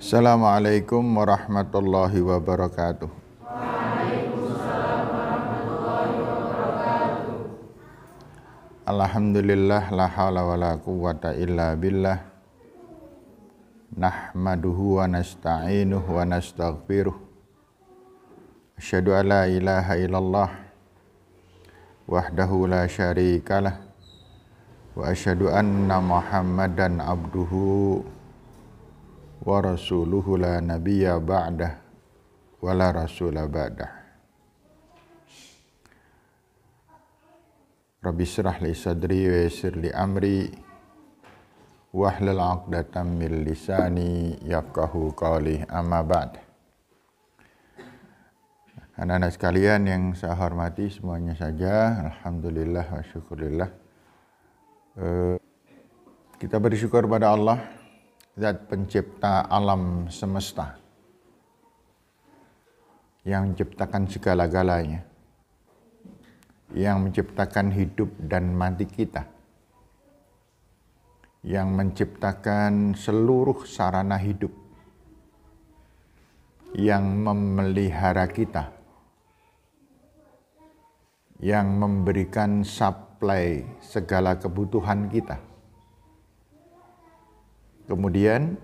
Assalamualaikum warahmatullahi wabarakatuh. Alhamdulillah la haula wala quwwata illa billah. Nahmaduhu wa nasta'inuhu wa nastaghfiruh. Asyhadu an la ilaha illallah wahdahu la syarikalah wa asyhadu anna Muhammadan abduhu wa rasuluhu la nabiyya ba'dah wa la rasula ba'dah. Rabbi syrah li sadri wa yassir li amri wahlul 'uqdatam min lisani yafqahu qawli, amma ba'd. Anak-anak sekalian yang saya hormati semuanya saja, alhamdulillah wa syukurillah. Kita bersyukur pada Allah, Zat pencipta alam semesta, yang menciptakan segala-galanya, yang menciptakan hidup dan mati kita, yang menciptakan seluruh sarana hidup, yang memelihara kita, yang memberikan suplai segala kebutuhan kita. Kemudian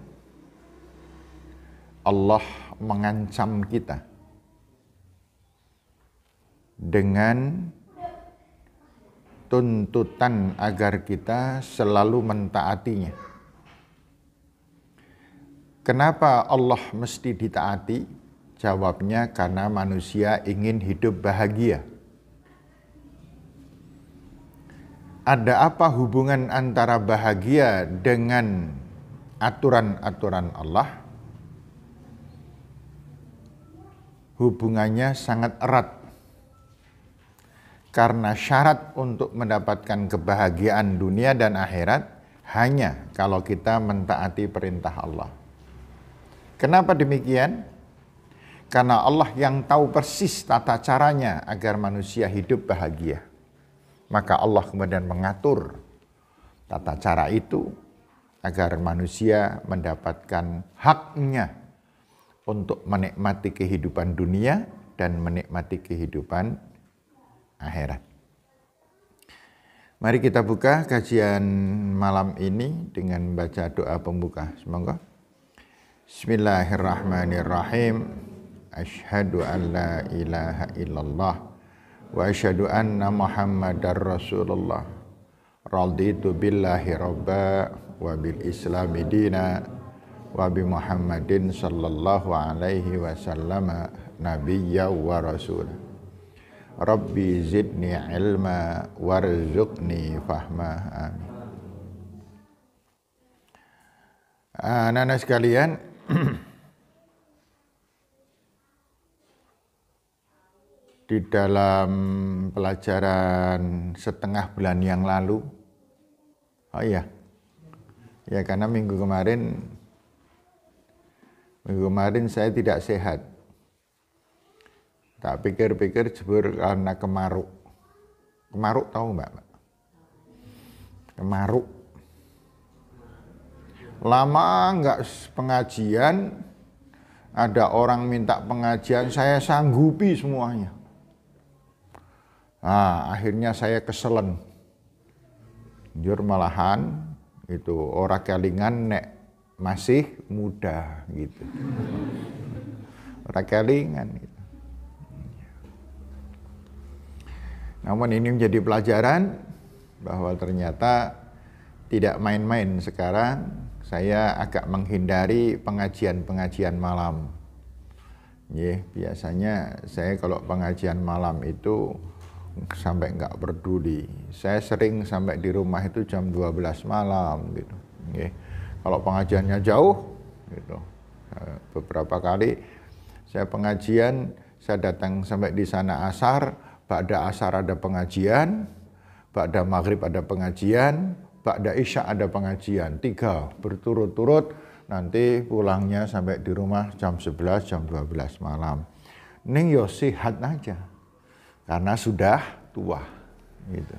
Allah mengancam kita dengan tuntutan agar kita selalu mentaatinya. Kenapa Allah mesti ditaati? Jawabnya karena manusia ingin hidup bahagia. Ada apa hubungan antara bahagia dengan aturan-aturan Allah? Hubungannya sangat erat. Karena syarat untuk mendapatkan kebahagiaan dunia dan akhirat hanya kalau kita mentaati perintah Allah. Kenapa demikian? Karena Allah yang tahu persis tata caranya agar manusia hidup bahagia. Maka Allah kemudian mengatur tata cara itu agar manusia mendapatkan haknya untuk menikmati kehidupan dunia dan menikmati kehidupan akhirat. Mari kita buka kajian malam ini dengan membaca doa pembuka. Semoga. Bismillahirrahmanirrahim. Asyhadu an la ilaha illallah wa asyhadu anna Muhammadar Rasulullah. Raditu billahi rabba wa bil islami dina wa bi Muhammadin sallallahu alaihi wasallam nabiyya wa rasulah. Rabbi zidni ilma warzuqni fahma, amin. Anak-anak sekalian, di dalam pelajaran setengah bulan yang lalu, karena minggu kemarin saya tidak sehat. Tak pikir-pikir jebur karena kemaruk. Kemaruk tahu Mbak? Kemaruk. Lama enggak pengajian, ada orang minta pengajian, saya sanggupi semuanya. Akhirnya saya keselen. Jur malahan itu orang kelingan nek masih muda gitu. Orang kelingan gitu. Namun ini menjadi pelajaran bahwa ternyata tidak main-main sekarang saya agak menghindari pengajian-pengajian malam. Biasanya saya kalau pengajian malam itu sampai nggak peduli. Saya sering sampai di rumah itu jam 12 malam gitu. Kalau pengajiannya jauh gitu. Beberapa kali saya pengajian, saya datang sampai di sana asar. Ba'da asar ada pengajian, ba'da maghrib ada pengajian, ba'da isya ada pengajian. 3 berturut-turut, nanti pulangnya sampai di rumah jam 11, jam 12 malam. Ning yo sehat aja, karena sudah tua gitu.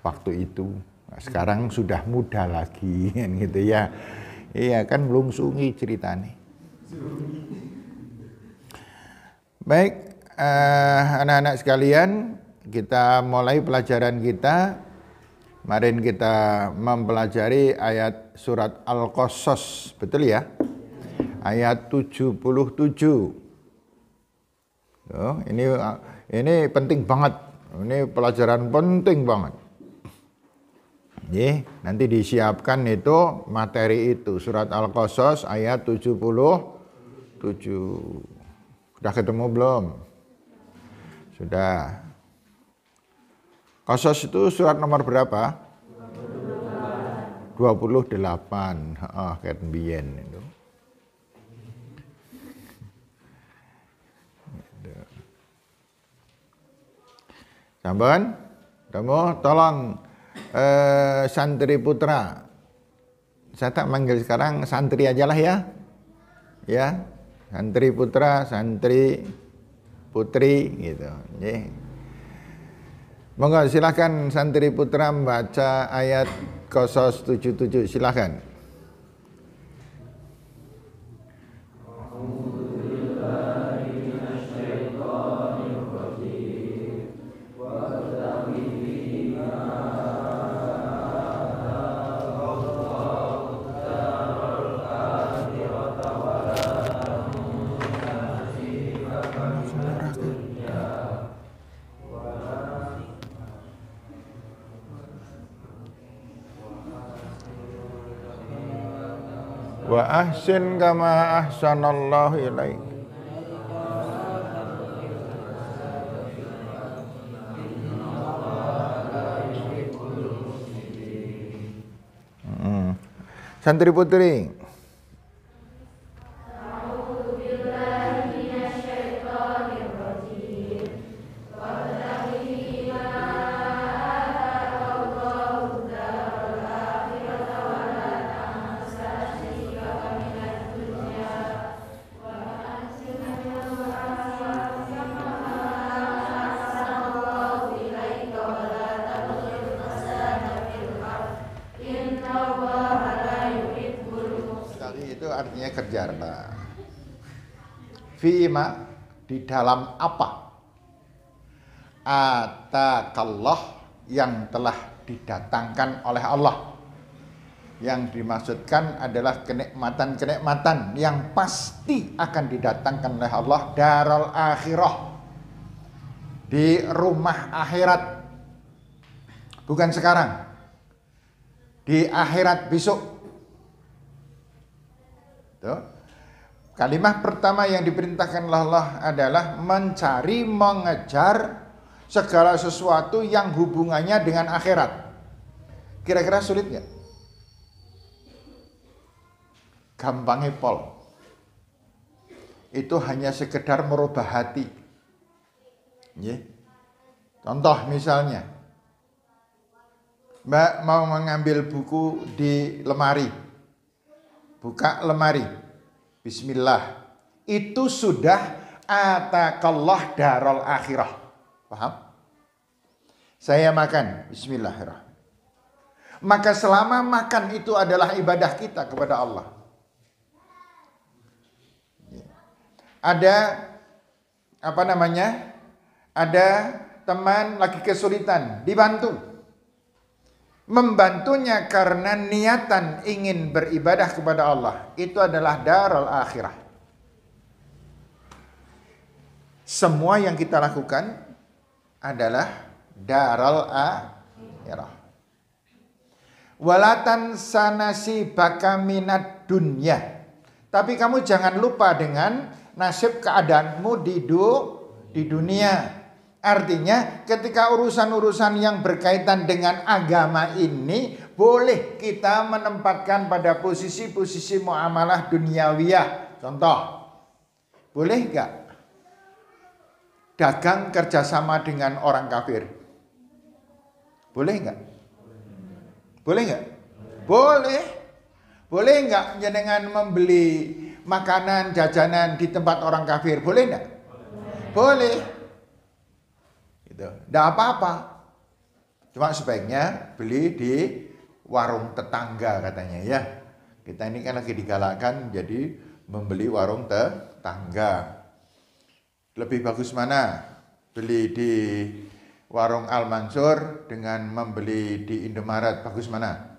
Waktu itu, sekarang sudah muda lagi gitu ya. Iya kan belum sungi ceritanya. Baik, anak-anak sekalian, kita mulai pelajaran kita. Kemarin kita mempelajari ayat surat Al-Qasas, betul ya? Ayat 77. Oh, ini penting banget. Ini pelajaran penting banget. Nanti disiapkan itu materi itu surat Al-Qasas ayat 77. Sudah ketemu belum? Sudah. Qasas itu surat nomor berapa? 28. Kayak mbiyen itu. Sampun? Tolong santri putra. Saya tak manggil sekarang santri aja lah ya. Ya, santri putra, santri putri gitu. Monggo silakan santri putra membaca ayat Qasas 77, silakan. Wa ahsin kama ahsanallahu ilaik. Santri putri. Artinya kerjalah. Fima, di dalam apa? Atakallah, yang telah didatangkan oleh Allah. Yang dimaksudkan adalah kenikmatan-kenikmatan yang pasti akan didatangkan oleh Allah daral akhirah, di rumah akhirat. Bukan sekarang, di akhirat besok. Kalimat pertama yang diperintahkan Allah adalah mencari, mengejar segala sesuatu yang hubungannya dengan akhirat. Kira-kira sulit nggak? Gampangnya pol. Itu hanya sekedar merubah hati. Contoh misalnya, Mbak mau mengambil buku di lemari. Buka lemari, bismillah, itu sudah atakallah darul akhirah. Paham? Saya makan, bismillahirrahmanirrahim. Maka selama makan itu adalah ibadah kita kepada Allah. Ada ada teman lagi kesulitan, dibantu. Membantunya karena niatan ingin beribadah kepada Allah, itu adalah darul akhirah. Semua yang kita lakukan adalah darul akhirah. Walatan sanasi baka minad dunya. Tapi kamu jangan lupa dengan nasib keadaanmu di dunia. Artinya ketika urusan-urusan yang berkaitan dengan agama ini, boleh kita menempatkan pada posisi-posisi muamalah duniawiyah. Contoh, boleh enggak dagang kerjasama dengan orang kafir? Boleh enggak? Boleh enggak? Boleh. Boleh enggak jenengan membeli makanan, jajanan di tempat orang kafir? Boleh enggak? Boleh. Tidak apa-apa. Cuma sebaiknya beli di warung tetangga katanya ya. Kita ini kan lagi digalakkan jadi membeli warung tetangga. Lebih bagus mana? Beli di warung Al Mansur dengan membeli di Indomaret, bagus mana?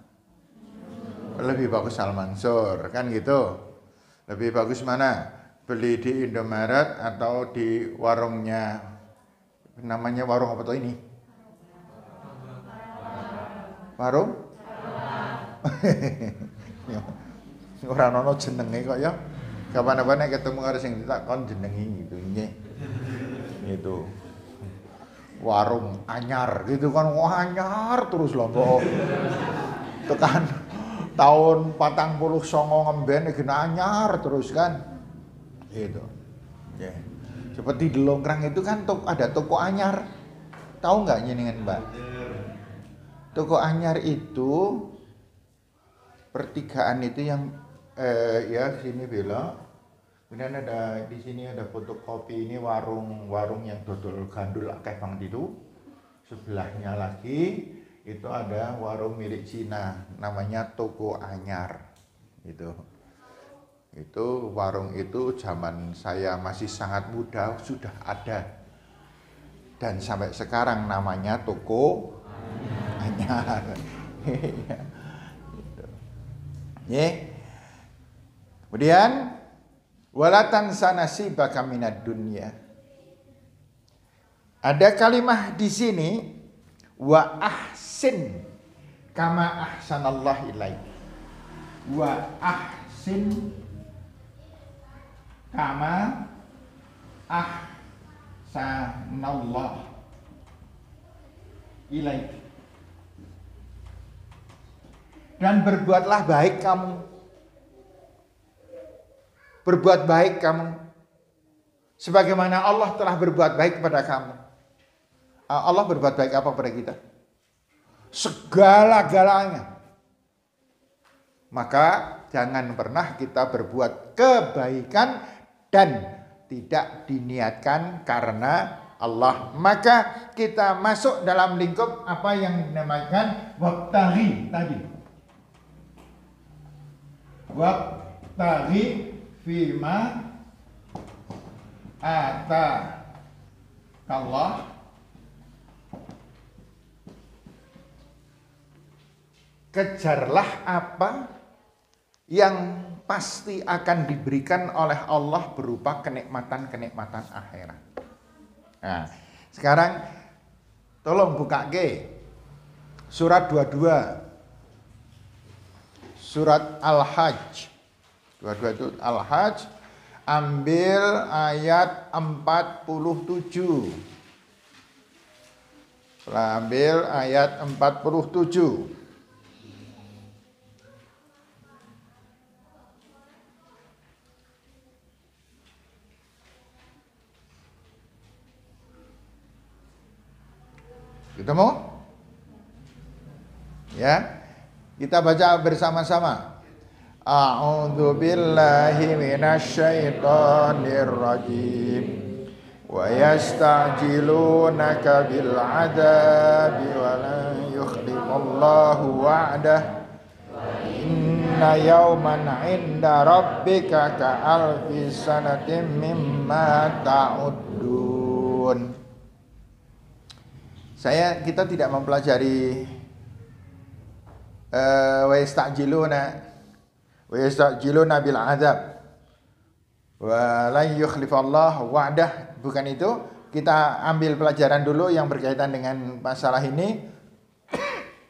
Lebih bagus Al Mansur, kan gitu. Lebih bagus mana? Beli di Indomaret atau di warungnya, namanya warung apa tuh ini? Warung? Ora ono jenenge kok ya. Kapan-kapan nek ketemu karo sing ditakon jenengi gitu nggih. Itu. Warung anyar gitu kan, wah anyar terus lho kok. Tekan tahun 49 ngemben iki anyar terus kan. Gitu. Ya. Seperti di Longkrang itu kan ada toko anyar. Tahu nggak nyenengan Mbak? Toko anyar itu pertigaan itu yang ya sini belok. Kemudian ada di sini ada fotokopi, ini warung yang dodol gandul akeh banget itu. Sebelahnya lagi itu ada warung milik Cina namanya Toko Anyar. Itu warung itu zaman saya masih sangat muda sudah ada. Dan sampai sekarang namanya Toko Anyar. Kemudian walatan sanasibaka minad dunya. Ada kalimat di sini wa ahsin kama ahsanallah ilaik. Wa ahsin kama ahsanallah ilaik. Dan berbuatlah baik kamu. Berbuat baik kamu. Sebagaimana Allah telah berbuat baik kepada kamu. Allah berbuat baik apa pada kita? Segala-galanya. Maka jangan pernah kita berbuat kebaikan dan tidak diniatkan karena Allah. Maka kita masuk dalam lingkup apa yang dinamakan wabtaghi tadi. Wabtaghi fima atakallah kejarlah apa yang pasti akan diberikan oleh Allah berupa kenikmatan-kenikmatan akhirat. Nah, sekarang tolong buka ke surat 22. Surat Al-Hajj. 22 itu Al-Hajj. Ambil ayat 47. Ambil ayat 47. Ketemu? Ya. Kita baca bersama-sama. A'udzu billahi minasyaitonir rajim. Wa yasta'jilunaka bil 'adzabi wa la yukhlifallahu wa'dah. Inna yawman 'inda rabbika ka'alfi sanatin mimma ta'uddun. Kita tidak mempelajari wa yasta'jiluna bil 'adzab wa la yukhlifallahu wa'dah, bukan itu. Kita ambil pelajaran dulu yang berkaitan dengan masalah ini,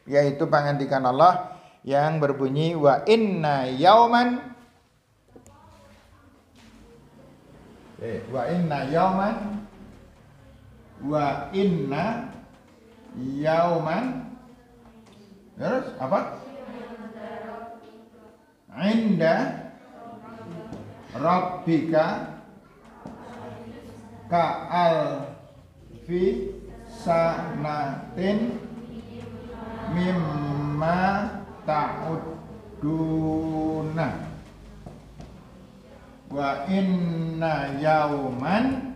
yaitu pengantikan Allah yang berbunyi wa inna yauman terus apa? Inda rabbika ka'al fi sanatin mimma ta'udduna wa inna yauman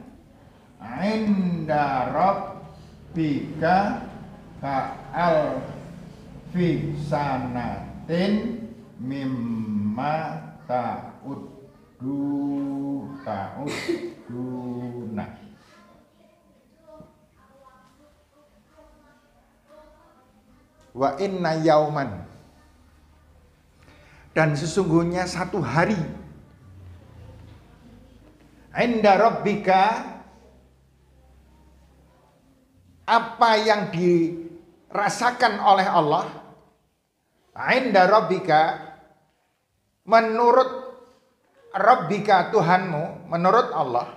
inda rabbika ka'al fi sanatin mimma summa ta'uduna. Wa inna yauman, dan sesungguhnya satu hari, inda rabbika, apa yang dirasakan oleh Allah, inda rabbika, menurut rabbika Tuhanmu, menurut Allah,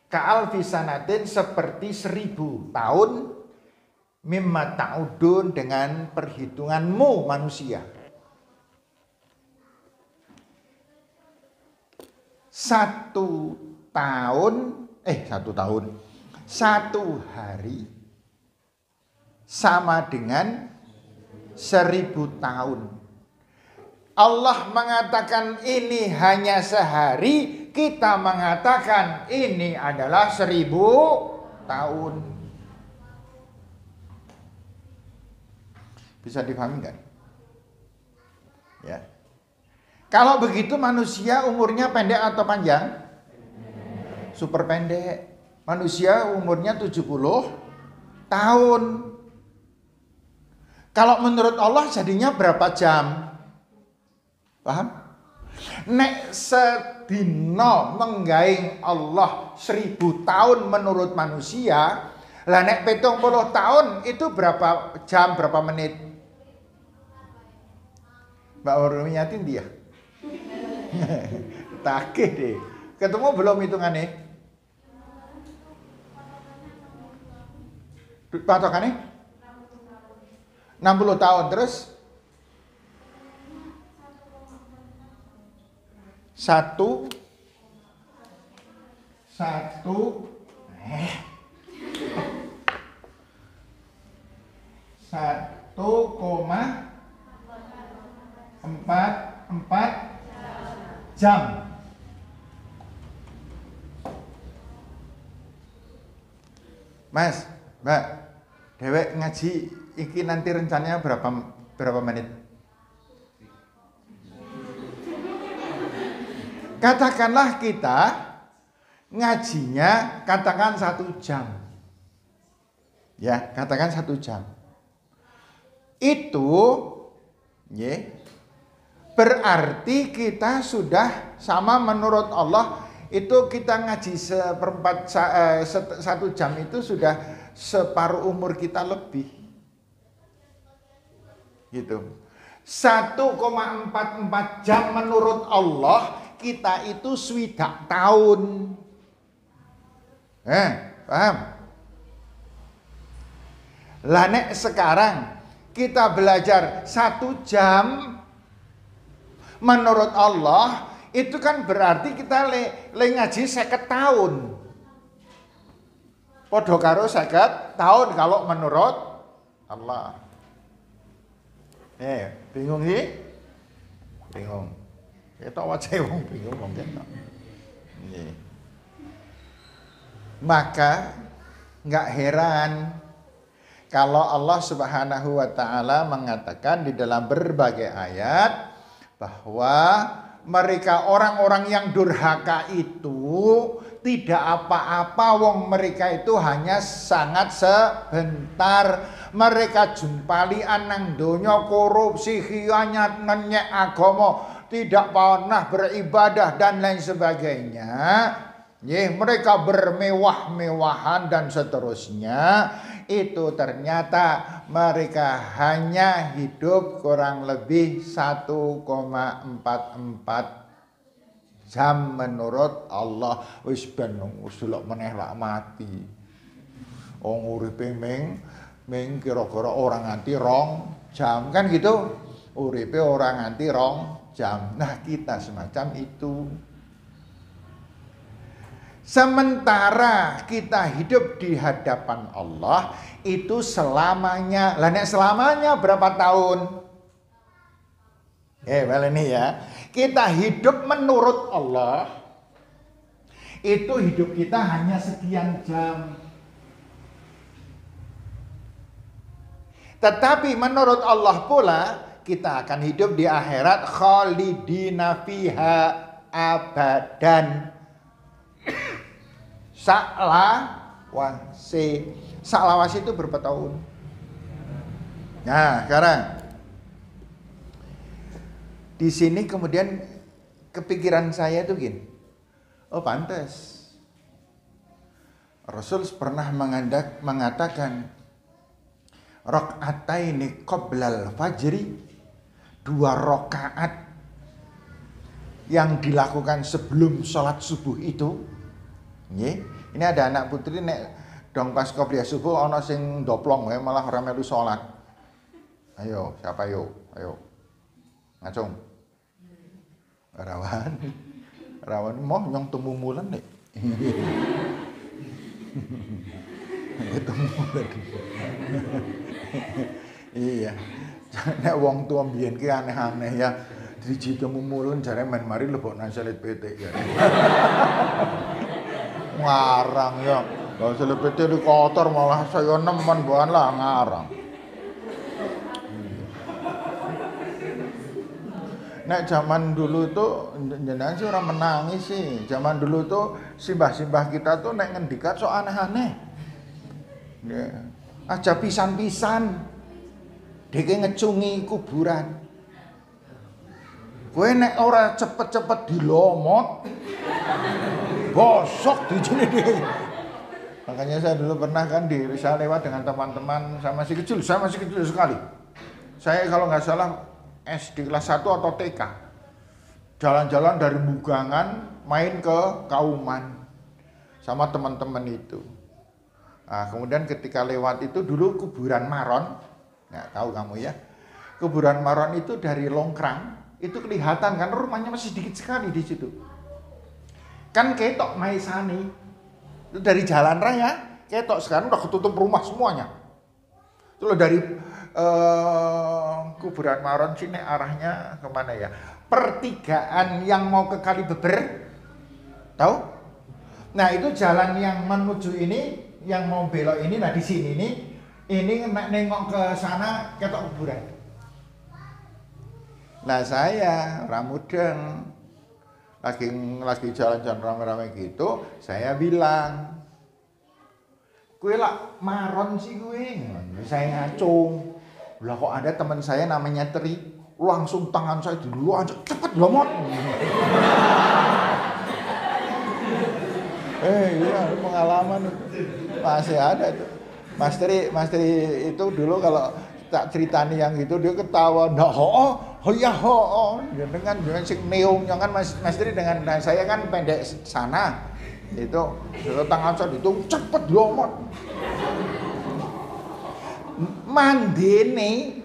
ka'alfi sanatin, seperti 1000 tahun, mimma ta'udun, dengan perhitunganmu manusia. Satu hari sama dengan 1000 tahun. Allah mengatakan ini hanya sehari, kita mengatakan ini adalah 1000 tahun. Bisa dipahami kan? Ya. Kalau begitu manusia umurnya pendek atau panjang? Super pendek. Manusia umurnya 70 tahun. Kalau menurut Allah jadinya berapa jam? Paham? Nek sedina menggaing Allah 1000 tahun menurut manusia, lah nek 70 tahun itu berapa jam, berapa menit? Mbak Urmiyatin dia. Takih deh. Ketemu belum hitungannya? Patokannya? 60 tahun. Terus? Satu 1,44 jam. Mas, Mbak, dewek ngaji iki nanti rencananya berapa menit? Katakanlah kita ngajinya katakan 1 jam. Ya, katakan 1 jam. Itu berarti kita sudah sama menurut Allah, itu kita ngaji 1 jam itu sudah separuh umur kita lebih. Gitu. 1,44 jam menurut Allah, kita itu 20 tahun. Paham? Lah nek sekarang kita belajar 1 jam menurut Allah, itu kan berarti kita le ngaji 50 tahun. Podo karo 50 tahun kalau menurut Allah. Bingung sih? Bingung. Kita wajah wong bingung mungkin. Maka nggak heran kalau Allah Subhanahu wa taala mengatakan di dalam berbagai ayat bahwa mereka orang-orang yang durhaka itu tidak apa-apa, wong mereka itu hanya sangat sebentar. Mereka jumpali anang donya, korupsi, khianat, nenyek agama, tidak pernah beribadah dan lain sebagainya. Mereka bermewah-mewahan dan seterusnya. Itu ternyata mereka hanya hidup kurang lebih 1,44 jam menurut Allah. Wis ben usulok meneh lak mati. Wong uripe ming kira-kira orang nganti 2 jam kan gitu. Uripe orang nganti 2 jam. Nah, kita semacam itu. Sementara kita hidup di hadapan Allah itu selamanya. Lah nek selamanya berapa tahun? Ini ya. Kita hidup menurut Allah itu hidup kita hanya sekian jam. Tetapi menurut Allah pula kita akan hidup di akhirat khalidina fiha abadan. Saklawase itu berapa tahun? Nah, sekarang di sini kemudian kepikiran saya itu gini. Oh, pantas. Rasul pernah mengatakan rakaataini qoblal fajri, 2 rakaat yang dilakukan sebelum sholat subuh itu. Ini ada anak putri nek dong pas qobliyah subuh ana sing doplong malah ora melu sholat. Ayo, siapa yo? Ayo. Ngacung. Rawan mau nyong temu mulan nek. Iya. Nek wong tua mbiyen ki aneh-aneh ya. Driji temu mulun jare men mari lebok nang selit PT ya. Ngarang ya. Kalau selit PT di kotor malah saya nemen bukan lah ngarang. Nek zaman dulu tuh jenengan sih orang menangis sih. Zaman dulu tuh simbah-simbah kita tuh nek ngendikan so aneh-aneh. Ya. Aja pisan-pisan. Deke ngecungi kuburan. Kowe nek ora cepet-cepet dilomot bosok dijene dhewe. Makanya saya dulu pernah kan saya lewat dengan teman-teman, saya masih kecil sekali. Saya kalau nggak salah SD kelas 1 atau TK. Jalan-jalan dari Bugangan main ke Kauman sama teman-teman itu. Nah, kemudian ketika lewat itu dulu kuburan Maron, nggak tahu kamu ya. Kuburan Maron itu dari Longkrang itu kelihatan kan rumahnya masih sedikit sekali di situ. Kan ketok Maisani itu dari jalan raya, ketok sekarang udah ketutup rumah semuanya. Itu loh dari kuburan Maron sini arahnya kemana ya? Pertigaan yang mau ke Kalibeber, tahu? Nah itu jalan yang menuju ini, yang mau belok ini, nah di sini ini nengok ke sana ketok kuburan. Nah saya ramudeng lagi jalan-jalan rame-rame gitu, saya bilang, "Kue lah Maron sih gue." Saya ngacung. Lah kok ada teman saya namanya Tri, langsung tangan saya dulu aja cepet lomot. Iya pengalaman masih ada tuh. Mas Tri itu dulu kalau tak ceritani yang gitu dia ketawa. Nah, dengan sing neung kan Mas Tri dengan saya kan pendek sana. Itu tangan saya itu cepet lomot. Mandene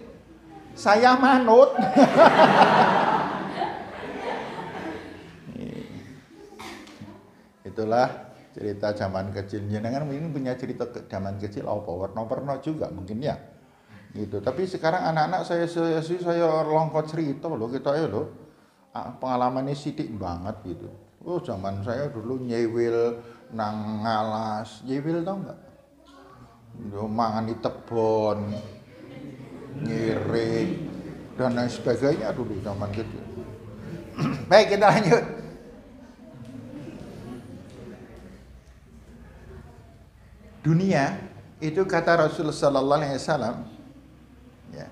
saya manut. Itulah cerita zaman kecil. Jenengan mungkin punya cerita zaman kecil apa warna-warna juga mungkin ya. Gitu. Tapi sekarang anak-anak saya longkot cerita loh kita ya loh. Pengalamannya sidik banget gitu. Oh zaman saya dulu nyewil nang ngalas. Nyewil tau enggak? Mangan di tebon, ngirik dan lain sebagainya dulu zaman kecil. Baik, kita lanjut. Dunia itu kata Rasul sallallahu alaihi wasallam ya.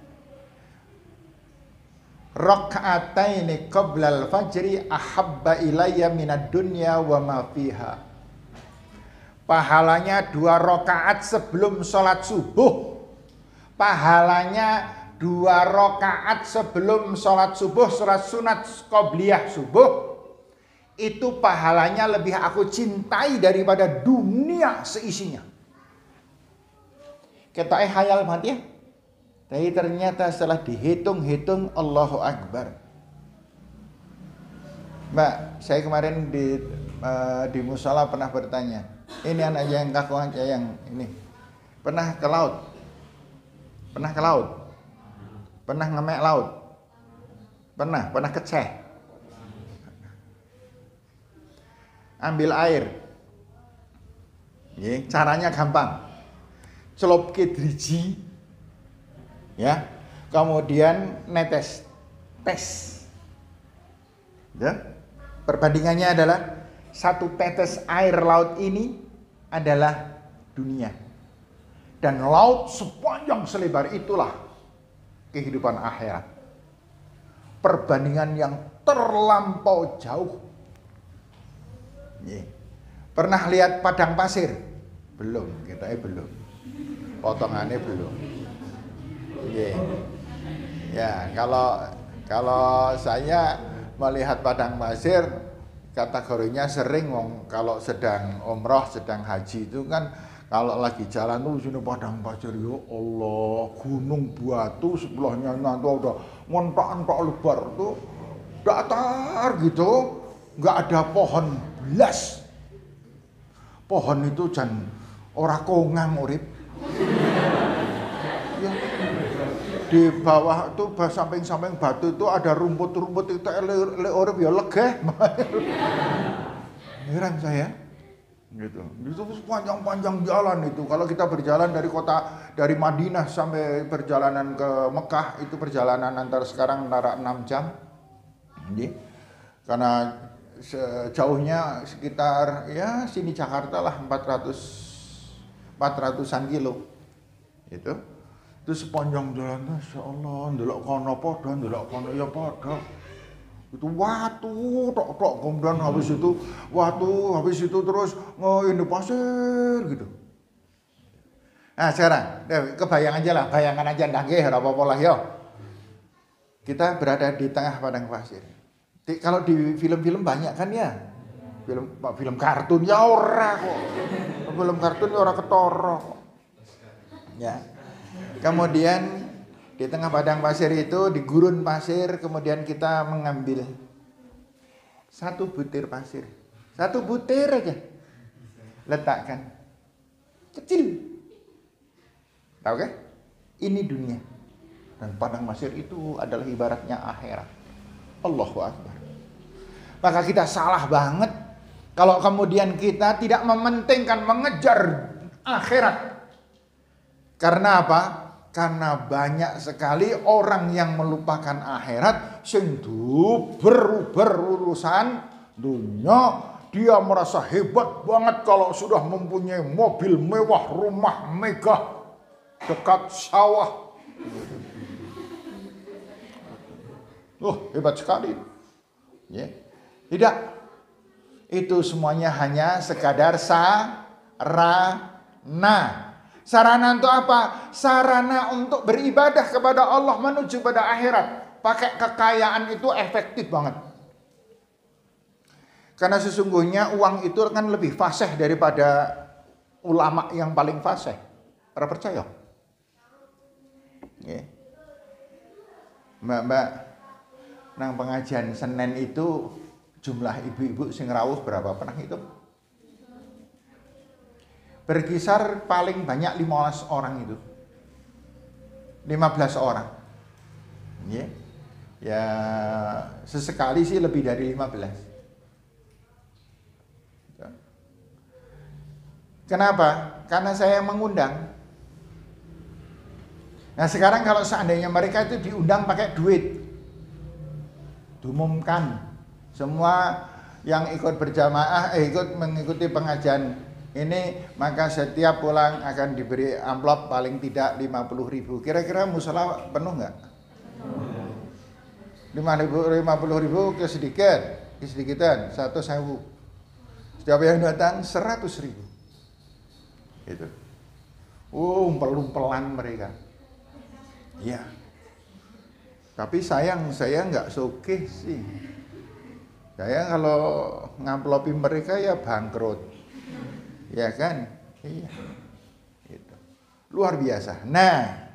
Raka'ataini qoblal fajri ahabba ilayya minad dunya wa ma fiha. Pahalanya 2 rakaat sebelum sholat subuh. Pahalanya 2 rakaat sebelum sholat subuh, sholat sunat qobliyah subuh. Itu pahalanya lebih aku cintai daripada dunia seisinya. Ketoknya khayal banget ya. Tapi ternyata setelah dihitung-hitung Allahu Akbar. Mbak, saya kemarin di musala pernah bertanya. Ini anak yang kaku aja yang ini. Pernah ke laut? Pernah ke laut? Pernah ngemek laut? Pernah keceh? Ambil air. Ya, caranya gampang. Celup ke driji. Ya. kemudian netes, tes. Ya. Perbandingannya adalah satu tetes air laut ini adalah dunia. Dan laut sepanjang selebar itulah kehidupan akhirat. Perbandingan yang terlampau jauh. Pernah lihat padang pasir? Belum, kita belum. Potongannya belum. Ya, kalau saya melihat padang pasir, kategorinya sering kalau sedang umroh, sedang haji itu kan kalau lagi jalan tuh sini padang pasir, ya Allah, gunung batu sebelahnya nanti udah ngontok-ngontok lebar tuh datar gitu, nggak ada pohon belas. Pohon itu jan ora kongang urip. Ya. Di bawah tuh samping-samping batu itu ada rumput-rumput itu urip ya legeh. Heran saya. Gitu. Itu panjang-panjang jalan itu. Kalau kita berjalan dari Madinah sampai perjalanan ke Mekah itu perjalanan sekarang antara 6 jam. Karena jauhnya sekitar ya sini Jakarta lah 400-an kilo. Itu sepanjang jalan, Masya Allah, ndelok kono padha, ndelok kono ya padha. Itu watu tok kemudian habis itu watu, habis itu terus ini pasir gitu. Nah sekarang kebayang aja lah, bayangan aja nggih ora apa-apa lah yo. Kita berada di tengah padang pasir. Kalau di film-film banyak kan ya. Film kartun ya ora kok. Film kartun ya ora ketara kok. Ya. Kemudian di tengah padang pasir itu, di gurun pasir, kemudian kita mengambil satu butir pasir. Satu butir aja. Letakkan. Kecil. Tahu kan? Ini dunia. Dan padang pasir itu adalah ibaratnya akhirat. Allahu Akbar. Maka kita salah banget kalau kemudian kita tidak mementingkan mengejar akhirat. Karena apa? Karena banyak sekali orang yang melupakan akhirat sing berurusan dunia. Dia merasa hebat banget kalau sudah mempunyai mobil mewah, rumah megah dekat sawah. Hebat sekali. Ya. Tidak. Itu semuanya hanya sekadar sarana. Sarana untuk apa? Sarana untuk beribadah kepada Allah menuju pada akhirat. Pakai kekayaan itu efektif banget. Karena sesungguhnya uang itu kan lebih fasih daripada ulama yang paling fasih. Ora percaya? Ya. Mbak, nang pengajian Senin itu jumlah ibu-ibu sing rawuh berapa pernah itu? Berkisar paling banyak 15 orang itu. 15 orang. Ya. Ya sesekali sih lebih dari 15. Kenapa? Karena saya yang mengundang. Nah sekarang kalau seandainya mereka itu diundang pakai duit, diumumkan semua yang ikut berjamaah ikut mengikuti pengajian ini, maka setiap pulang akan diberi amplop paling tidak 50.000. Kira-kira musala penuh nggak? 50.000 kesedikitan 1.000. Setiap yang datang 100.000. Itu. Umpel-umpelan mereka. Ya. Tapi sayang saya nggak sugih sih. Saya kalau ngamplopi mereka ya bangkrut. Ya kan? Iya. Itu. Luar biasa. Nah,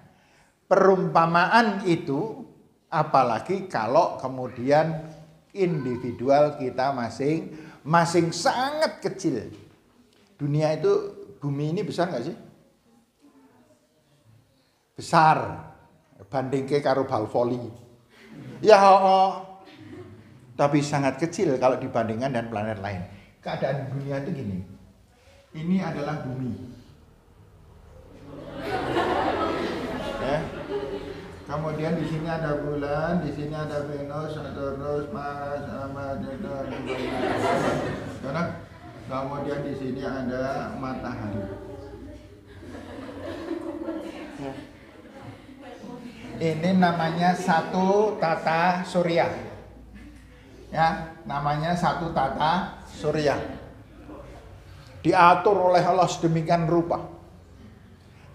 perumpamaan itu apalagi kalau kemudian individual kita masing-masing sangat kecil. Dunia itu, bumi ini besar nggak sih? Besar. Bandingke karo bal voli. Ya, tapi sangat kecil kalau dibandingkan dengan planet lain. Keadaan dunia itu gini. Ini adalah bumi. Ya. Kemudian di sini ada bulan, di sini ada Venus, Saturnus, Mars, sama karena kemudian di sini ada matahari. Ini namanya satu tata surya. Ya, namanya satu tata surya. Diatur oleh Allah sedemikian rupa.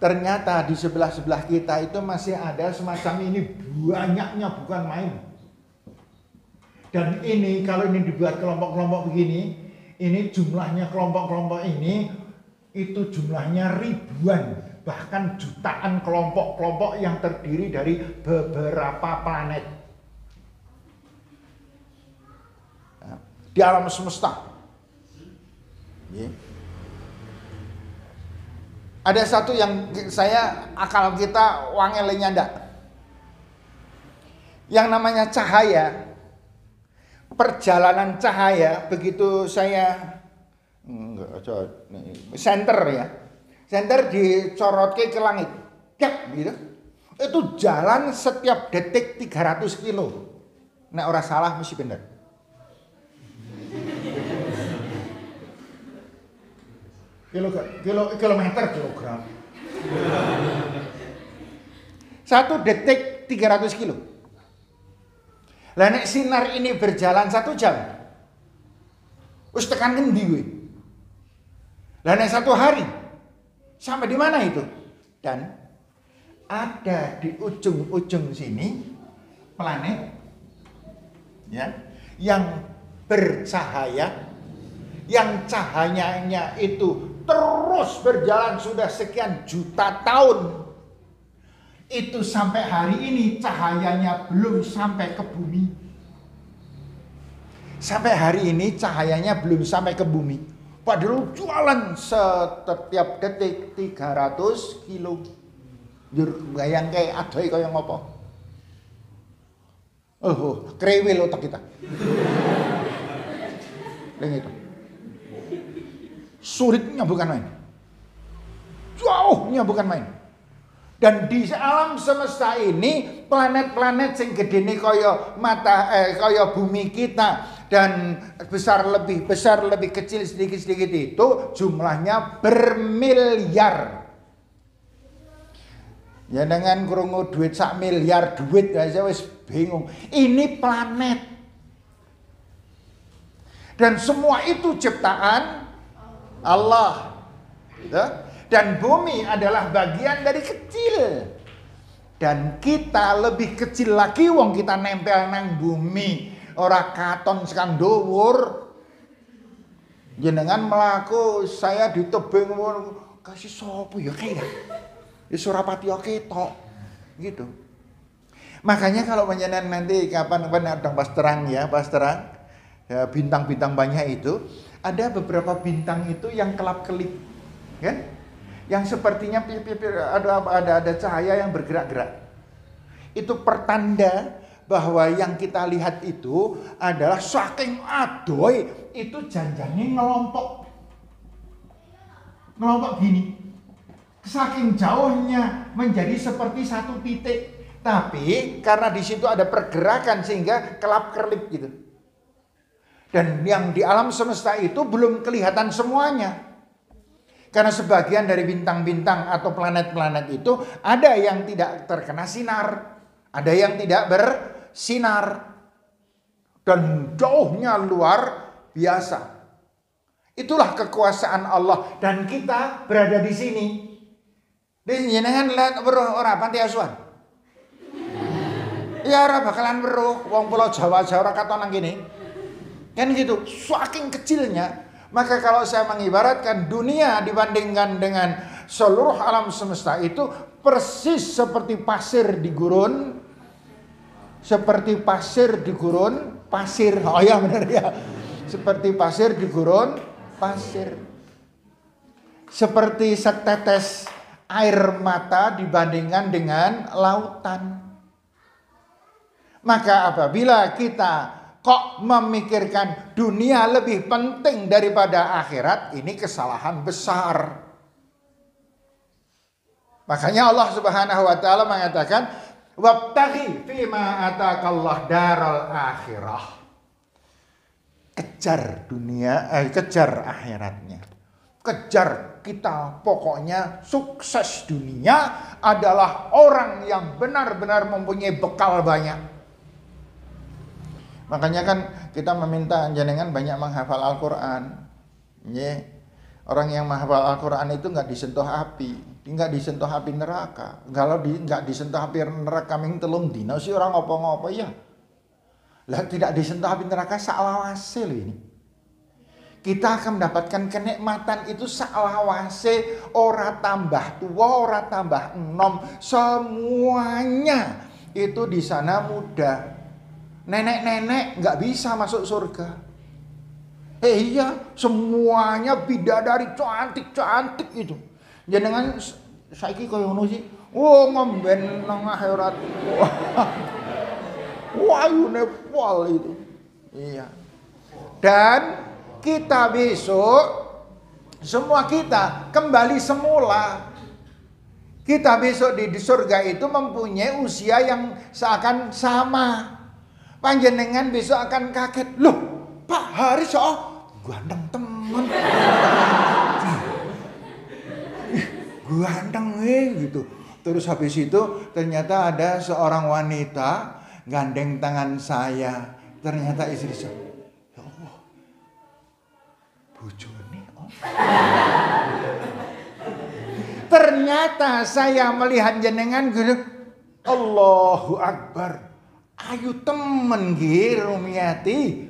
Ternyata di sebelah-sebelah kita itu masih ada semacam ini, banyaknya bukan main. Dan ini kalau ini dibuat kelompok-kelompok begini, ini jumlahnya kelompok-kelompok ini itu jumlahnya ribuan, bahkan jutaan kelompok-kelompok yang terdiri dari beberapa planet di alam semesta. Ada satu yang saya akal kita wangelnya ndak. Yang namanya cahaya, perjalanan cahaya begitu saya senter ya. Senter dicorotke ke langit. Yak gitu. Itu jalan setiap detik 300 kilo. Nek ora salah mesti bener. Kilometer kilogram. 1 detik 300 kilo. Lah nek sinar ini berjalan 1 jam. Wis tekan ngendi kowe? Lah nek 1 hari sampai di mana itu? Dan ada di ujung-ujung sini planet ya yang bercahaya, yang cahayanya itu terus berjalan sudah sekian juta tahun. Itu sampai hari ini cahayanya belum sampai ke bumi. Sampai hari ini cahayanya belum sampai ke bumi. Padahal jualan setiap detik 300 kilo. Jur bayang kayak adoy kaya ngopo. Oh, krewil otak kita. Leng itu. Sulitnya bukan main. Jauhnya bukan main. Dan di alam semesta ini planet-planet sing gedene kaya kaya bumi kita dan besar lebih kecil sedikit-sedikit itu jumlahnya bermiliar. Ya dengan krungu duit 1 miliar duit aja wis bingung. Ini planet. Dan semua itu ciptaan Allah, gitu. Dan bumi adalah bagian dari kecil. Dan kita lebih kecil lagi, wong kita nempel nang bumi, ora katon sekang dhuwur. Jenengan melaku saya di tebing kasih sopo ya kayak ya Surapati oke tok gitu. Makanya kalau panjenengan nanti kapan-kapan ada pas terang ya bintang-bintang banyak itu. Ada beberapa bintang itu yang kelap-kelip, kan? Yang sepertinya ada cahaya yang bergerak-gerak. Itu pertanda bahwa yang kita lihat itu adalah saking adoy itu janjane ngelompok gini. Saking jauhnya menjadi seperti satu titik. Tapi karena di situ ada pergerakan sehingga kelap-kelip gitu. Dan yang di alam semesta itu belum kelihatan semuanya. Karena sebagian dari bintang-bintang atau planet-planet itu ada yang tidak terkena sinar. Ada yang tidak bersinar. Dan jauhnya luar biasa. Itulah kekuasaan Allah. Dan kita berada di sini. Dan jenengan lihat ora panti asuhan. Ya ora bakalan weruh wong pulau Jawa ora katon nang kene. Kan gitu, saking kecilnya. Maka kalau saya mengibaratkan dunia dibandingkan dengan seluruh alam semesta itu persis seperti pasir di gurun. Seperti pasir di gurun pasir. Oh ya benar ya. Seperti pasir di gurun pasir. Seperti setetes air mata dibandingkan dengan lautan. Maka apabila kita kok memikirkan dunia lebih penting daripada akhirat, ini kesalahan besar. Makanya Allah Subhanahu wa taala mengatakan Wabtaghi fima atakallah daral akhirah. Kejar dunia, kejar akhiratnya. Kejar kita, pokoknya sukses dunia adalah orang yang benar-benar mempunyai bekal banyak. Makanya kan kita meminta jenengan banyak menghafal Al-Quran. Orang yang menghafal Al-Quran itu nggak disentuh api, nggak disentuh api neraka. Kalau nggak disentuh api neraka ming telung dino sih orang ngopo-ngopo ya. Lah tidak disentuh api neraka salawase loh ini. Kita akan mendapatkan kenikmatan itu salawase, ora tambah tua, ora tambah enom, semuanya itu di sana mudah. Nenek-nenek nggak bisa masuk surga. Iya, semuanya bidadari cantik-cantik itu. Jenengan saiki koyo ngono sih. Oh, ngomben nang akhirat. Wah, ayune pol itu. Iya. Dan kita besok semua kita kembali semula. Kita besok di surga itu mempunyai usia yang seakan sama. Panjenengan besok akan kaget. Loh, Pak Haris ganteng temen. Ganteng gitu. Terus habis itu ternyata ada seorang wanita gandeng tangan saya. Ternyata istri saya. Ya Allah. Bojone. Ternyata saya melihat jenengan gitu. Allahu Akbar. Ayu temen nggih Rumiati.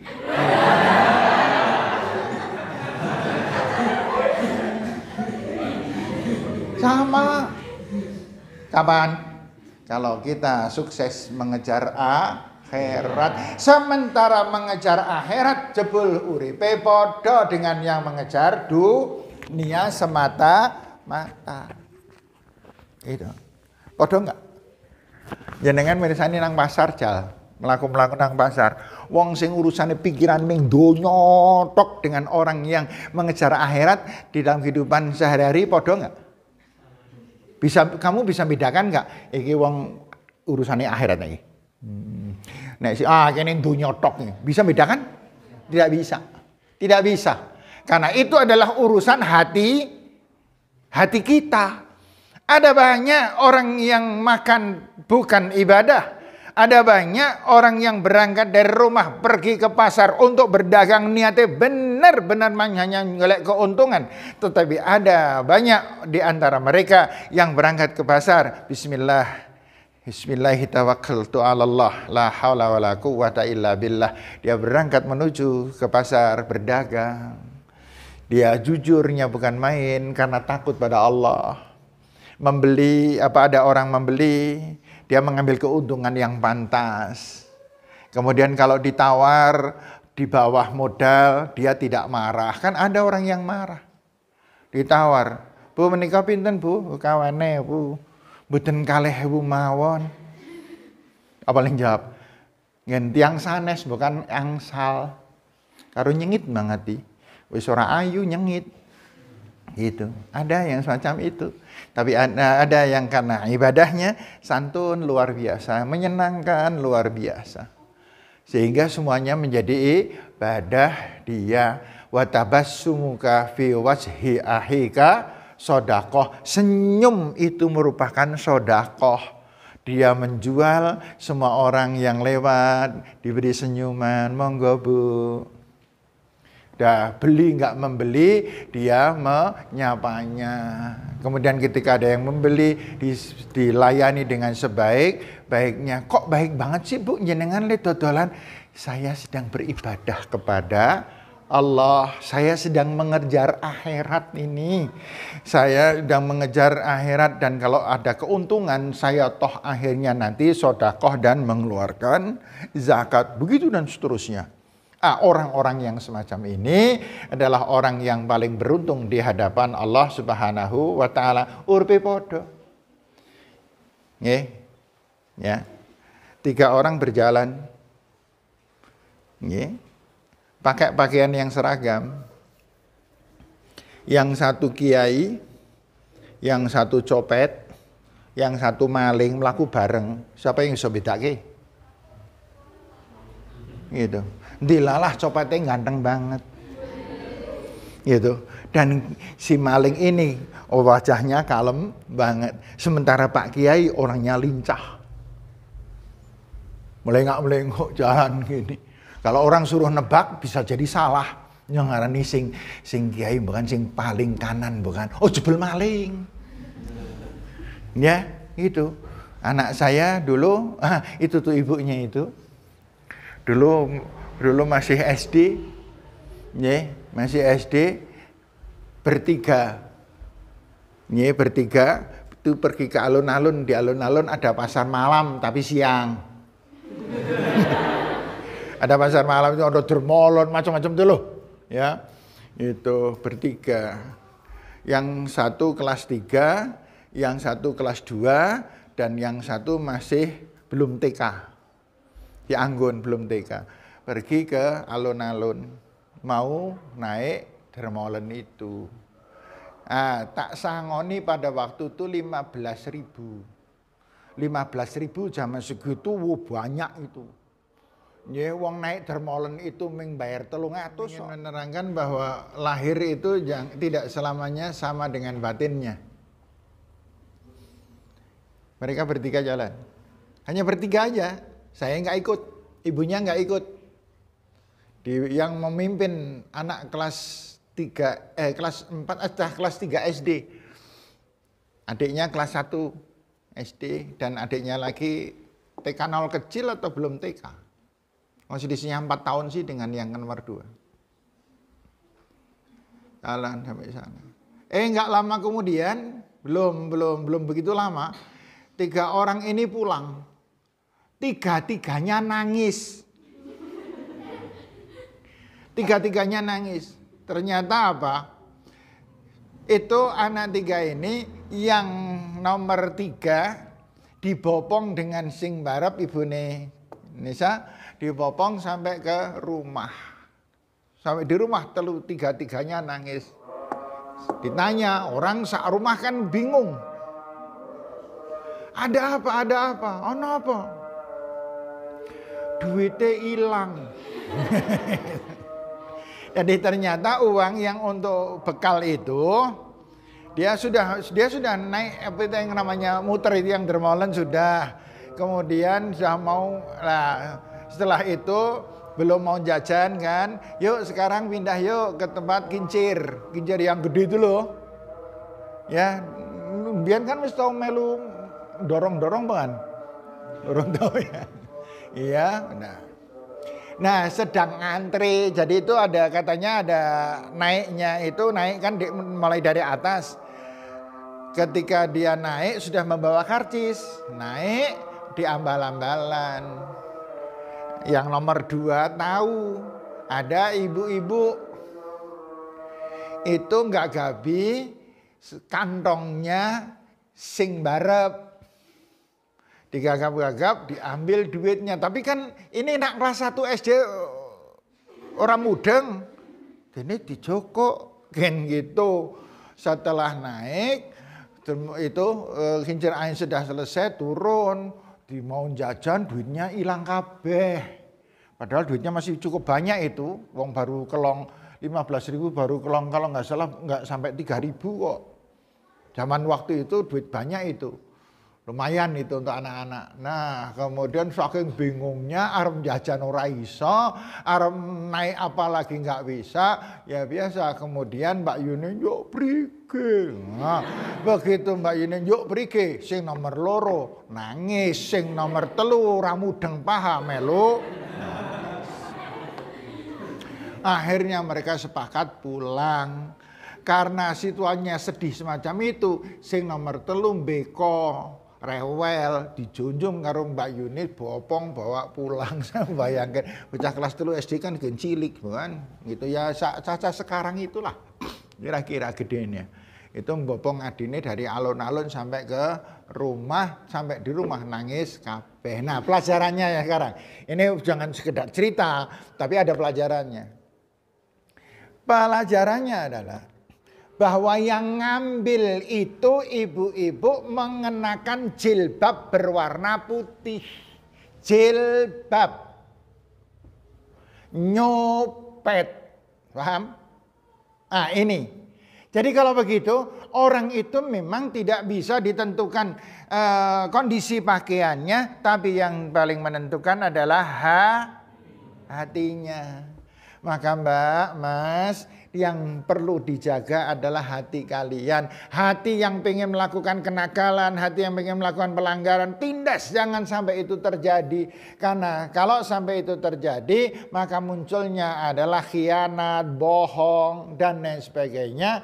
Sama. Kapan? Kalau kita sukses mengejar akhirat, sementara mengejar akhirat jebul uripe padha dengan yang mengejar dunia semata-mata. Itu. Padha enggak? Jenengan mirsani nang pasar jal, mlaku-mlaku nang pasar. Wong sing urusane pikiran ming donya tok dengan orang yang mengejar akhirat di dalam kehidupan sehari-hari padha enggak? Kamu bisa bedakan enggak? Iki wong urusane akhirat iki. Nek si kene donya tok iki. Bisa bedakan? Tidak bisa. Tidak bisa. Karena itu adalah urusan hati kita. Ada banyak orang yang makan bukan ibadah. Ada banyak orang yang berangkat dari rumah pergi ke pasar untuk berdagang niatnya benar-benar hanya ngelek keuntungan. Tetapi ada banyak di antara mereka yang berangkat ke pasar. Bismillahirrahmanirrahim. La haula wala quwwata illa billah. Dia berangkat menuju ke pasar berdagang. Dia jujurnya bukan main karena takut pada Allah. Membeli ada orang membeli, dia mengambil keuntungan yang pantas. Kemudian kalau ditawar di bawah modal, dia tidak marah. Kan ada orang yang marah. Ditawar, "Bu menika pinten, Bu? Kawane, Bu. Mboten kalih ewu mawon." Apa yang jawab? Ngentiang sanes bukan angsal. Karo nyengit banget. Wis ora ayu nyengit. Gitu. Ada yang semacam itu. Tapi ada yang karena ibadahnya santun luar biasa, menyenangkan luar biasa. Sehingga semuanya menjadi ibadah dia. Wa tabassumuka fi wajhi ahika sedekah. Senyum itu merupakan sedekah. Dia menjual, semua orang yang lewat diberi senyuman, monggo Bu. Dah beli nggak membeli, dia menyapanya. Kemudian ketika ada yang membeli, dilayani dengan sebaik-baiknya. Kok baik banget sih Bu, jenengan le dodolan? Saya sedang beribadah kepada Allah. Saya sedang mengejar akhirat ini. Saya sedang mengejar akhirat dan kalau ada keuntungan, saya toh akhirnya nanti sedekah dan mengeluarkan zakat. Begitu dan seterusnya. Orang-orang yang semacam ini adalah orang yang paling beruntung di hadapan Allah Subhanahu wa taala. Urpe podo. Nggih. Ya. 3 orang berjalan. Nggih. Pakai pakaian yang seragam. Yang satu kiai, yang satu copet, yang satu maling melaku bareng, siapa yang bisa bedake? Gitu. Dilalah copetnya ganteng banget. Gitu. Dan si maling ini wajahnya kalem banget. Sementara Pak Kiai orangnya lincah. Melengak-melengok jalan gini. Kalau orang suruh nebak bisa jadi salah. Yang ngarani sing kiai bukan sing paling kanan bukan. Oh jebel maling. Ya, itu. Anak saya dulu, itu tuh ibunya itu. Dulu masih SD. Ya, masih SD bertiga. Ya, bertiga itu pergi ke alun-alun, di alun-alun ada pasar malam tapi siang. Ada pasar malam itu ada dermolon macam-macam tuh loh. Ya, itu bertiga. Yang satu kelas 3, yang satu kelas 2, dan yang satu masih belum TK. Di Anggun belum TK. Pergi ke alun-alun, mau naik dermolen itu. Tak sangoni pada waktu itu 15.000. 15.000 zaman segitu banyak itu. Ya, wong naik dermolen itu bayar 300. Ingin menerangkan bahwa lahir itu tidak selamanya sama dengan batinnya. Mereka bertiga jalan. Hanya bertiga aja. Saya nggak ikut, ibunya nggak ikut. Yang memimpin anak kelas 3 SD. Adiknya kelas 1 SD dan adiknya lagi TK 0 kecil atau belum TK. Selisihnya 4 tahun sih dengan yang nomor 2. Jalan sampai sana. Nggak lama kemudian, belum begitu lama, 3 orang ini pulang. 3-tiganya nangis. 3-tiganya nangis. Ternyata apa? Itu anak 3 ini yang nomor 3 dibopong dengan sing barep ibune Nisa. Dibopong sampai ke rumah. Sampai di rumah 3-tiganya nangis. Ditanya, orang sak rumah kan bingung. Ada apa? Ono apa? Duitnya hilang. Jadi ternyata uang yang untuk bekal itu dia sudah naik apa itu yang namanya muter itu yang dermolen sudah. Kemudian sudah mau setelah itu belum mau jajan kan, yuk sekarang pindah yuk ke tempat kincir yang gede itu loh. Ya, biar kan mesti tahu melu dorong kan, dorong tahu ya. Iya, benar. Nah, sedang antri, jadi itu ada katanya ada naiknya itu naik kan mulai dari atas. Ketika dia naik sudah membawa karcis, naik diambal-ambalan. Yang nomor 2 tahu ada ibu-ibu itu nggak gabi kantongnya sing barep digagap-gagap diambil duitnya. Tapi kan ini nak kelas 1 SD orang mudeng ini dijokok kan gitu. Setelah naik itu kincir angin sudah selesai turun. Di mau jajan duitnya hilang kabeh. Padahal duitnya masih cukup banyak itu. Wong baru kelong 15.000 baru kelong kalau nggak salah nggak sampai 3.000 kok. Zaman waktu itu duit banyak itu. Lumayan itu untuk anak-anak. Nah, kemudian saking bingungnya arep jajan ora iso, arep naik apa lagi nggak bisa, ya biasa. Kemudian Mbak Yuni yuk prike. Nah, begitu Mbak Yuni yuk prike, sing nomor 2 nangis, sing nomor 3 ora mudeng paha melu. Akhirnya mereka sepakat pulang. Karena situasinya sedih semacam itu, sing nomor 3 beko rewel dijunjung karo Mbak Yuni bopong bawa pulang. Saya bayangkan bocah kelas 3 SD kan cilik bukan gitu ya, caca sekarang itulah kira-kira gedenya itu bopong adine dari alun-alun sampai ke rumah, sampai di rumah nangis kabeh. Nah, pelajarannya ya sekarang ini jangan sekedar cerita tapi ada pelajarannya adalah bahwa yang ngambil itu ibu-ibu mengenakan jilbab berwarna putih. Jilbab. Nyopet. Paham? Nah ini. Jadi kalau begitu, orang itu memang tidak bisa ditentukan kondisi pakaiannya, tapi yang paling menentukan adalah hatinya. Maka Mbak, Mas, yang perlu dijaga adalah hati kalian. Hati yang pengen melakukan kenakalan, hati yang pengen melakukan pelanggaran, tindas, jangan sampai itu terjadi. Karena kalau sampai itu terjadi, maka munculnya adalah khianat, bohong, dan lain sebagainya.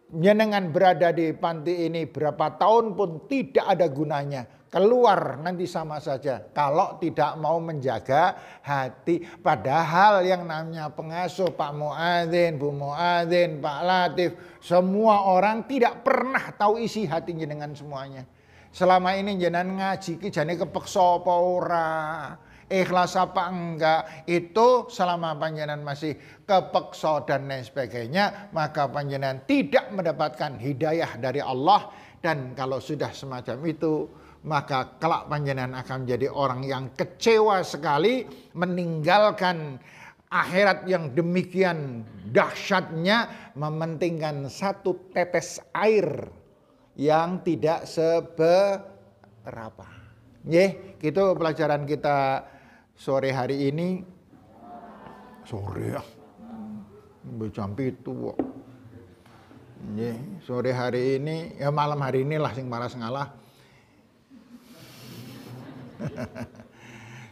Jenengan berada di panti ini berapa tahun pun tidak ada gunanya. Keluar nanti sama saja kalau tidak mau menjaga hati. Padahal yang namanya pengasuh, Pak Muadzin, Bu Muadzin, Pak Latif, semua orang tidak pernah tahu isi hatinya dengan semuanya. Selama ini jenengan ngaji ki jane kepeksa apa ora, ikhlas apa enggak, itu selama panjenengan masih kepeksa dan lain sebagainya, maka panjenengan tidak mendapatkan hidayah dari Allah. Dan kalau sudah semacam itu, maka kelak panjenengan akan menjadi orang yang kecewa sekali, meninggalkan akhirat yang demikian dahsyatnya, mementingkan satu tetes air yang tidak seberapa. Gitu pelajaran kita sore hari ini. Sore ya, jam itu. Sore hari ini, ya malam hari inilah sing maras ngalah.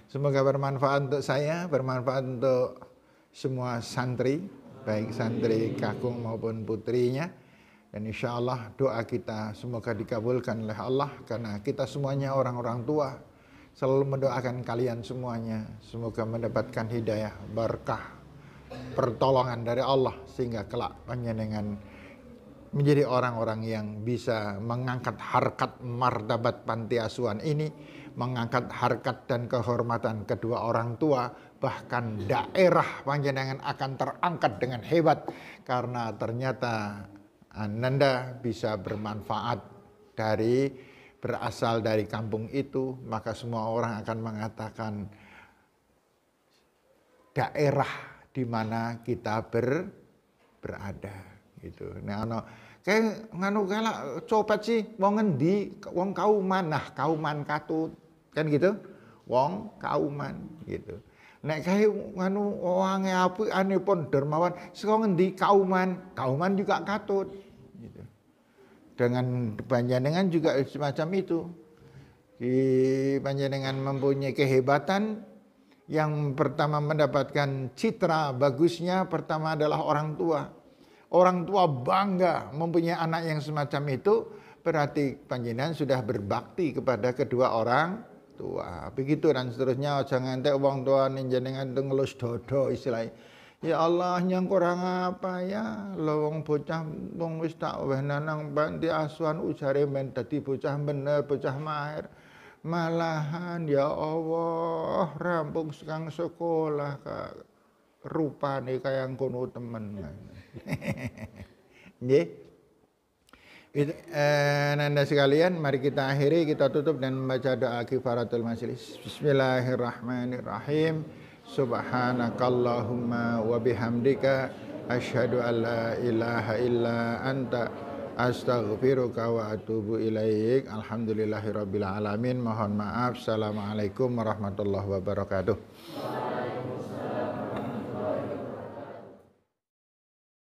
Semoga bermanfaat untuk saya, bermanfaat untuk semua santri, baik santri kakung maupun putrinya. Dan insya Allah doa kita semoga dikabulkan oleh Allah, karena kita semuanya orang-orang tua. Selalu mendoakan kalian semuanya, semoga mendapatkan hidayah, berkah, pertolongan dari Allah, sehingga kelak panjenengan menjadi orang-orang yang bisa mengangkat harkat martabat panti asuhan ini, mengangkat harkat dan kehormatan kedua orang tua, bahkan daerah panjenengan akan terangkat dengan hebat karena ternyata Ananda bisa bermanfaat berasal dari kampung itu. Maka semua orang akan mengatakan daerah di mana kita berada gitu. Nah, kayak nganu kala copet sih wong ngendi, wong kauman, nah kauman katut kan gitu, wong kauman gitu. Nek kae nganu wange apik anipun dermawan saka ngendi, kauman juga katut gitu. Dengan panjenengan juga semacam itu. Di panjenengan mempunyai kehebatan, yang pertama mendapatkan citra bagusnya pertama adalah orang tua. Orang tua bangga mempunyai anak yang semacam itu, berarti panjenengan sudah berbakti kepada kedua orang tua. Begitu dan seterusnya. Jangan ngantek wong tua jenengan itu ngelus dodo istilahnya. Ya Allah, yang kurang apa ya? Lowong bocah wong wis tak wehna nang panti asuhan ujare men dadi bocah bener, bocah mahir. Malahan ya Allah, rampung sekang sekolah rupane kaya ngono temen. Nggih. Nanda sekalian, mari kita akhiri, kita tutup dan membaca doa kifaratul majelis. Bismillahirrahmanirrahim. Subhanakallahumma wa bihamdika asyhadu an la ilaha illa anta astaghfiruka wa atubu ilaik. Alhamdulillahirabbil alamin. Mohon maaf. Assalamualaikum warahmatullahi wabarakatuh.